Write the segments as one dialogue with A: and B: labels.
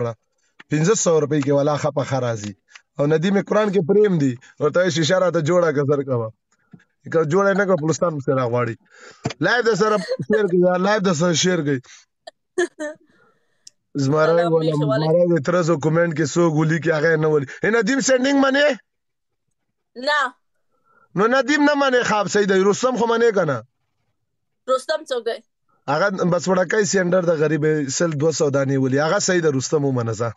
A: کړه 1500 روپۍ کې ولا خپه خرازي او ندیم قرآن کې پریم دی ورته شیشه راته جوړه کسر کوا که جوړه نه کړ پلستان مې سره غواړي لایو د سره شیر کوي لایو د سره شیر کوي زماره ولا زماره د ترزو کمنټ کې سو ګولي کې هغه نه ولي ندیم سندینګ منه
B: نه
A: نو ندیم نه منه خواب سید رستم خو منه کنه
B: رستم څوک دی
A: هغه بس وړکای سینډر د غریب سل 200 دانی ولي هغه سید رستم ومنځه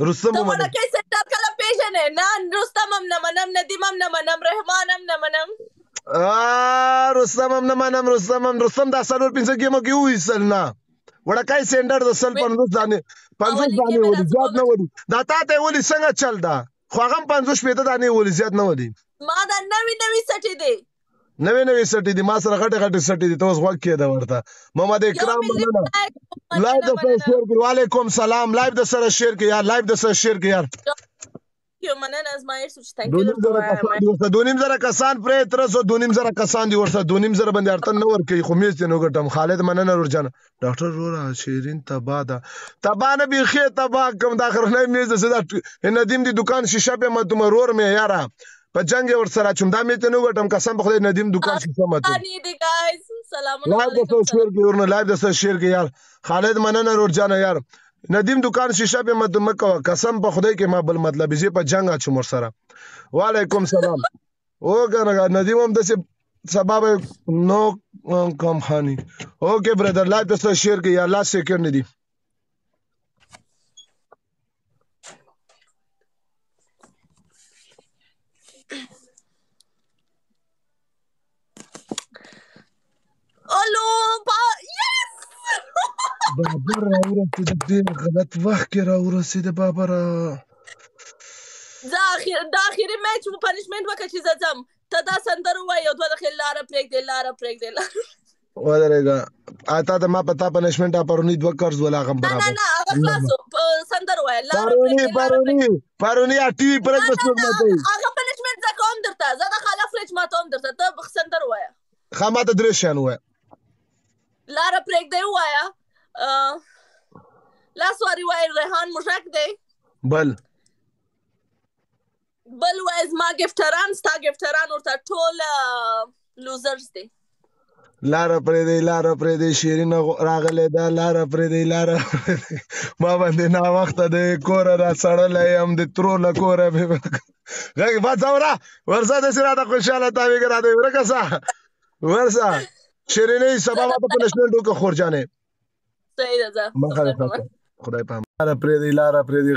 A: رستم
B: ته وړکای سینډر کله پیژنې نه رستم هم نه منم ندیم هم نه منم رحمان هم نه منم
A: رستم هم نه منم رستم د سلور 500 کې مو کې وېسل نه وړکای سینډر د سل 50 دانی ولي زیات نه ولي دا ته ولي څنګه چل دا خو هغه 50 پیته دانی ولي زیات نه ولي
B: ما دا نوی سټي دی
A: نوی سټي دي ما سره غټه سټي دي ته اوس وخت کې دا ورته محمد اکرام لایو د سره شیر کړئ وعلیکم سلام لایو د سره شیر کړئ یار لایو د سره شیر کړئ یار
B: یو مننه ازمایش چې تانک یو
A: 2000 کسان پرې 300 کسان دي ورته 2000 باندې ارتن نو ور کوي خو میز نه ګټم خالد مننه ورجان ډاکټر رورا شیرین تبادا تبانه بيخي تبا کوم د اخر نه میز زدا ندیم دی دکان شیشه په مته مرور مې یارا په جنگ ور سره چوم دا میته نو ګټم قسم په خدای ندیم دکان شیشه مته
B: اني دي گايز سلام
A: علیکم شیر کې ورنه لایو د سره شیر کې یار خالد مننه ورجان یار ندیم دکان شیشه په مده مکه قسم په خدای کې ما بل مطلب زی په جنگ اچو مر سره وعلیکم سلام او کنه ندیم هم د سبب نو کم خاني اوکے برادر لایو د سره شیر کې یا لاست سیکنډ دی بابر راورسید ډېر غلط وخت کې راورسید بابر
B: دا اخیری میچ پنشمنت وکړه چې زم ته دا سندر وای او دوه دخل لاره پریک دی
A: ودرېګا اته ته ما پتا پنشمنت پرونی دوه قرض ولا غم برابر
B: نه هغه خلاصو سندر وای
A: پرونی ټي وي پرځ بس مته
B: هغه پنشمنت ځکه هم درته زه د خلاف فرج ماته هم درته ته سندر وای
A: خامات درشان وای
B: لاره پریک دی وای لا سواری وای ریحان مشک دی
A: بل
B: وای ما گفتران ستا گفتران ورته ټول لوزرز دی
A: لاره پرې دی شیرین راغله دا لاره پرې دی ما باندې نا وخت د کور را سړلې هم د ترو له کور به غږ باځورا ورسا د سره د خوشاله تاوی ګرا دی ورکسا ورسا شیرینې سبا په پنشمنت وک خورجانې
B: صحیح ده
A: خدای په لاره پرې دی